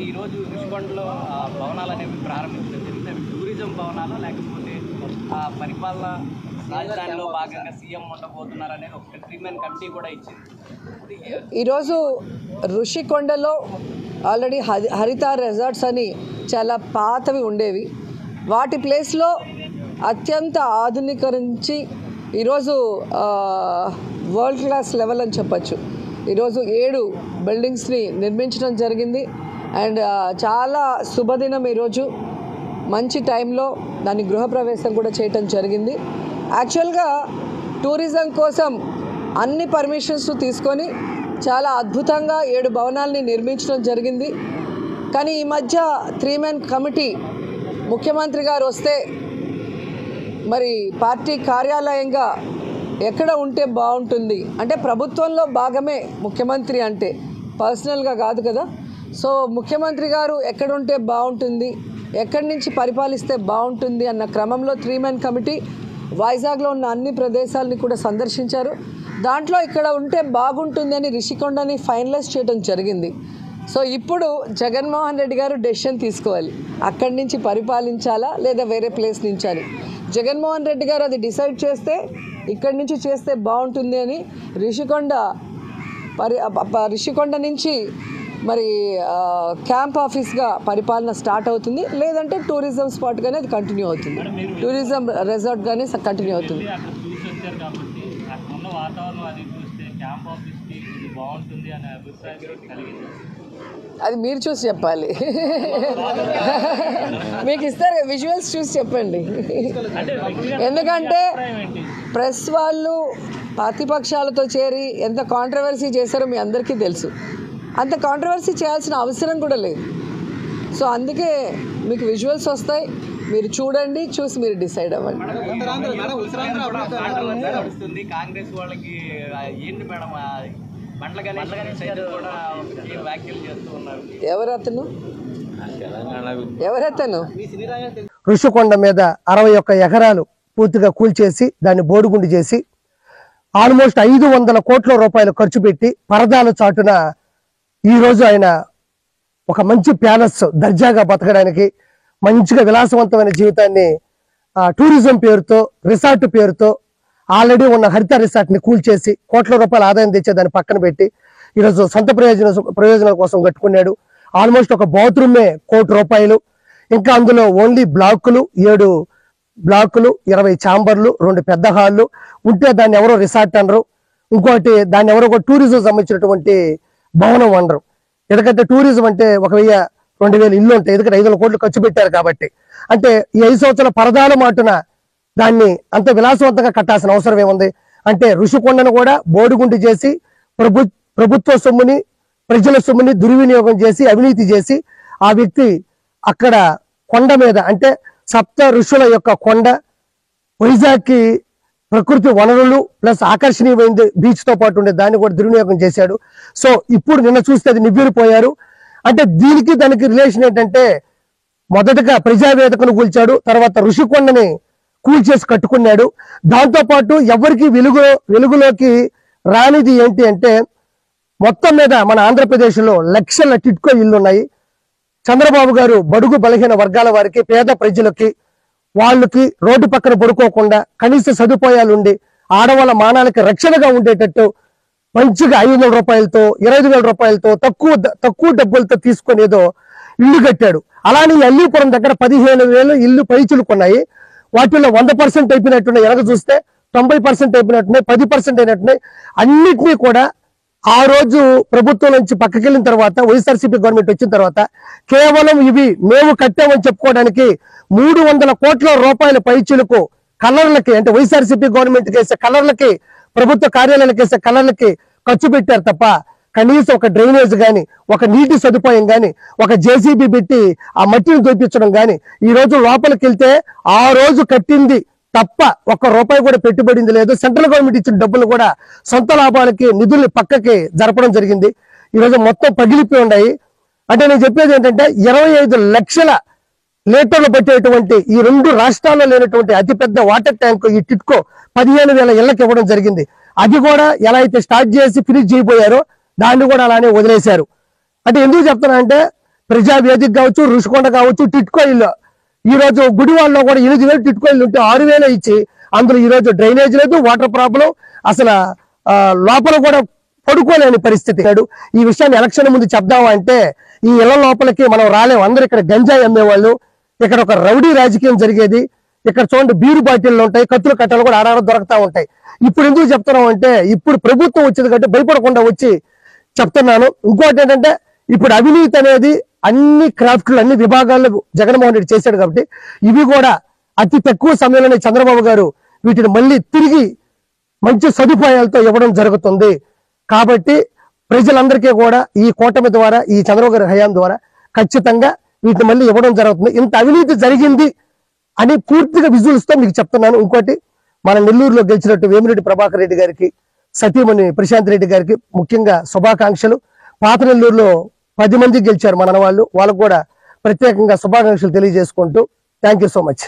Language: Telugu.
ఈ రోజు ఋషికొండలో భవనాలు అనేవి ప్రారంభించడం జరిగింది. అవి టూరిజం భవనాలు లేకపోతే పరిపాలన రాజధానిలో భాగంగా సీఎం ఉండబోతున్నారు అనేది ఒక ట్రీట్మెంట్ కమిటీ కూడా ఇచ్చింది. ఈరోజు ఋషికొండలో ఆల్రెడీ హరిత రిసార్ట్స్ అని చాలా పాతవి ఉండేవి. వాటి ప్లేస్లో అత్యంత ఆధునీకరించి ఈరోజు వరల్డ్ క్లాస్ లెవెల్ అని చెప్పచ్చు. ఈరోజు 7 బిల్డింగ్స్ని నిర్మించడం జరిగింది. అండ్ చాలా శుభదినం ఈరోజు. మంచి టైంలో దాని గృహప్రవేశం కూడా చేయటం జరిగింది. యాక్చువల్గా టూరిజం కోసం అన్ని పర్మిషన్స్ తీసుకొని చాలా అద్భుతంగా 7 భవనాల్ని నిర్మించడం జరిగింది. కానీ ఈ మధ్య 3 మెన్ కమిటీ ముఖ్యమంత్రి గారు వస్తే మరి పార్టీ కార్యాలయంగా ఎక్కడ ఉంటే బాగుంటుంది అంటే ప్రభుత్వంలో భాగమే ముఖ్యమంత్రి అంటే, పర్సనల్గా కాదు కదా. సో ముఖ్యమంత్రి గారు ఎక్కడ ఉంటే బాగుంటుంది, ఎక్కడి నుంచి పరిపాలిస్తే బాగుంటుంది అన్న క్రమంలో 3 మెన్ కమిటీ వైజాగ్లో ఉన్న అన్ని ప్రదేశాలని కూడా సందర్శించారు. దాంట్లో ఇక్కడ ఉంటే బాగుంటుంది అని రిషికొండని ఫైనలైజ్ చేయడం జరిగింది. సో ఇప్పుడు జగన్మోహన్ రెడ్డి గారు డెసిషన్ తీసుకోవాలి, అక్కడి నుంచి పరిపాలించాలా లేదా వేరే ప్లేస్ నుంచి అని. జగన్మోహన్ రెడ్డి గారు అది డిసైడ్ చేస్తే ఇక్కడి నుంచి చేస్తే బాగుంటుంది అని రిషికొండ నుంచి మరి క్యాంప్ ఆఫీస్గా పరిపాలన స్టార్ట్ అవుతుంది, లేదంటే టూరిజం స్పాట్గానే అది కంటిన్యూ అవుతుంది, టూరిజం రిసార్ట్గానే కంటిన్యూ అవుతుంది. అది మీరు చూసి చెప్పాలి. మీకు ఇస్తారు విజువల్స్ చూసి చెప్పండి. ఎందుకంటే ప్రెస్ వాళ్ళు ప్రతిపక్షాలతో చేరి ఎంత కాంట్రవర్సీ చేశారో మీ అందరికీ తెలుసు. అంత కాంట్రవర్సీ చేయాల్సిన అవసరం కూడా లేదు. సో అందుకే మీకు విజువల్స్ వస్తాయి, మీరు చూడండి, చూసి మీరు డిసైడ్ అవ్వండి. కాంగ్రెస్ వాళ్ళకి ఏంటి మేడం ఎవరతను ఋషికొండ మీద 61 ఎకరాలు పూర్తిగా కూల్చేసి దాన్ని బోడుగుండు చేసి ఆల్మోస్ట్ 500 కోట్ల రూపాయలు ఖర్చు పెట్టి పరదాల చాటున ఈరోజు ఆయన ఒక మంచి ప్యాలెస్ దర్జాగా బతకడానికి మంచిగా విలాసవంతమైన జీవితాన్ని టూరిజం పేరుతో రిసార్ట్ పేరుతో ఆల్రెడీ ఉన్న హరిత రిసార్ట్ని కూల్చేసి కోట్ల రూపాయల ఆదాయం తెచ్చే దాన్ని పక్కన పెట్టి ఈరోజు సొంత ప్రయోజనాల కోసం కట్టుకున్నాడు. ఆల్మోస్ట్ ఒక బాత్రూమే ₹1,00,00,000. ఇంకా అందులో ఓన్లీ బ్లాకులు 7 బ్లాకులు 20 ఛాంబర్లు 2 పెద్ద హాళ్ళు ఉంటే దాన్ని ఎవరో రిసార్ట్ అనరు, ఇంకోటి దాన్ని ఎవరో ఒక టూరిజం సంబంధించినటువంటి భవనం అనరు. ఎందుకంటే టూరిజం అంటే 1,000-2,000 ఇల్లు ఉంటాయి, ఎందుకంటే 500 కోట్లు ఖర్చు పెట్టారు కాబట్టి. అంటే ఈ 5 సంవత్సరాల పరదాల మాటున దాన్ని అంత విలాసవంతంగా కట్టాల్సిన అవసరం ఏముంది అంటే ఋషికొండను కూడా బోడిగుండు చేసి ప్రభుత్వ సొమ్ముని ప్రజల సొమ్ముని దుర్వినియోగం చేసి అవినీతి చేసి ఆ వ్యక్తి అక్కడ కొండ మీద అంటే సప్త ఋషుల యొక్క కొండ వైజాగ్కి ప్రకృతి వనరులు ప్లస్ ఆకర్షణీయమైంది బీచ్ తో పాటు ఉండే దాన్ని కూడా దుర్వినియోగం చేశాడు. సో ఇప్పుడు నిన్న చూస్తే అది నివ్వెరపోయారు. అంటే దీనికి దానికి రిలేషన్ ఏంటంటే మొదటగా ప్రజావేదికను కూల్చాడు, తర్వాత ఋషికొండని కూల్చేసి కట్టుకున్నాడు. దాంతోపాటు ఎవరికి వెలుగులోకి రానిది ఏంటి అంటే మొత్తం మీద మన ఆంధ్రప్రదేశ్లో లక్షల టిట్కో ఇల్లు ఉన్నాయి. చంద్రబాబు గారు బడుగు బలహీన వర్గాల వారికి పేద ప్రజలకి వాళ్ళకి రోడ్డు పక్కన పడుకోకుండా కనీస సదుపాయాలు ఉండి ఆడవాళ్ళ మానాలకి రక్షణగా ఉండేటట్టు మంచిగా 500 రూపాయలతో 25,000 రూపాయలతో తక్కువ డబ్బులతో తీసుకొని ఏదో ఇల్లు కట్టాడు. అలానే అల్లీపురం దగ్గర 15,000 ఇల్లు పైచులుకున్నాయి. వాటిల్లో 100% అయిపోయినట్టున్నాయి, ఎనక చూస్తే 90% అయిపోయినట్టున్నాయి, 10% అయినట్టున్నాయి. అన్నిటినీ కూడా ఆ రోజు ప్రభుత్వం నుంచి పక్కకెళ్ళిన తర్వాత వైఎస్ఆర్సీపీ గవర్నమెంట్ వచ్చిన తర్వాత కేవలం ఇవి మేము కట్టామని చెప్పుకోవడానికి 300 కోట్ల రూపాయల పైచులకు కలర్లకి అంటే వైఎస్ఆర్సీపీ గవర్నమెంట్కి వేసే కలర్లకి ప్రభుత్వ కార్యాలయాలకు వేసే కలర్లకి ఖర్చు పెట్టారు తప్ప కనీసం ఒక డ్రైనేజ్ కానీ ఒక నీటి సదుపాయం కానీ ఒక జేసీబీ పెట్టి ఆ మట్టిని తోపించడం కానీ ఈ రోజు లోపలికి వెళ్తే ఆ రోజు కట్టింది తప్ప ₹1 కూడా పెట్టుబడింది లేదు. సెంట్రల్ గవర్నమెంట్ ఇచ్చిన డబ్బులు కూడా సొంత లాభాలకి నిధులు పక్కకి జరపడం జరిగింది. ఈరోజు మొత్తం పగిలిపోయి ఉన్నాయి. అంటే నేను చెప్పేది ఏంటంటే 25 లక్షల లీటర్లు పట్టేటువంటి ఈ 2 రాష్ట్రాల్లో లేనటువంటి అతిపెద్ద వాటర్ ట్యాంక్ ఈ టిట్కో 15,000 ఇళ్లకు ఇవ్వడం జరిగింది. అది కూడా ఎలా అయితే స్టార్ట్ చేసి ఫినిష్ చేయబోయారో దాన్ని కూడా అలానే వదిలేశారు. అంటే ఎందుకు చెప్తానంటే ప్రజావేదిక కావచ్చు, ఋషికొండ కావచ్చు, టిట్కో ఇల్లు. ఈ రోజు గుడివాడలో కూడా 8,000 టిట్కో ఇల్లు ఉంటే 6,000 ఇచ్చి అందులో ఈ రోజు డ్రైనేజ్ లేదు, వాటర్ ప్రాబ్లం, అసలు లోపల కూడా పడుకోలేని పరిస్థితి. ఈ విషయాన్ని ఎలక్షన్ ముందు చెప్దామంటే ఈ ఇళ్ల లోపలికి మనం రాలేము. అందరూ ఇక్కడ గంజాయి అమ్మేవాళ్ళు, ఇక్కడ ఒక రౌడీ రాజకీయం జరిగేది. ఇక్కడ చూడండి బీరు బాటిల్లు ఉంటాయి, కత్తులు కట్టలు కూడా ఆడాడ దొరుకుతా ఉంటాయి. ఇప్పుడు ఎందుకు చెప్తున్నాం అంటే ఇప్పుడు ప్రభుత్వం వచ్చింది కాబట్టి భయపడకుండా వచ్చి చెప్తున్నాను. ఇంకోటి ఏంటంటే ఇప్పుడు అవినీతి అనేది అన్ని క్రాఫ్ట్లు అన్ని విభాగాల్లో జగన్మోహన్ రెడ్డి చేశాడు కాబట్టి ఇవి కూడా అతి తక్కువ సమయంలోనే చంద్రబాబు గారు వీటిని మళ్ళీ తిరిగి మంచి సదుపాయాలతో ఇవ్వడం జరుగుతుంది. కాబట్టి ప్రజలందరికీ కూడా ఈ కూటమి ద్వారా, ఈ చంద్రబాబు గారి హయాం ద్వారా ఖచ్చితంగా వీటిని మళ్ళీ ఇవ్వడం జరుగుతుంది. ఇంత అవినీతి జరిగింది అని పూర్తిగా విజువల్స్ తో మీకు చెప్తున్నాను. ఇంకోటి మన నెల్లూరులో గెలిచినట్టు వేమిరెడ్డి ప్రభాకర్ రెడ్డి గారికి, సతీమణి ప్రశాంత్ రెడ్డి గారికి ముఖ్యంగా శుభాకాంక్షలు. పాత నెల్లూరులో 10 మంది గెలిచారు మన వాళ్ళు, వాళ్ళకు కూడా ప్రత్యేకంగా శుభాకాంక్షలు తెలియజేసుకుంటూ థ్యాంక్ యూ సో మచ్.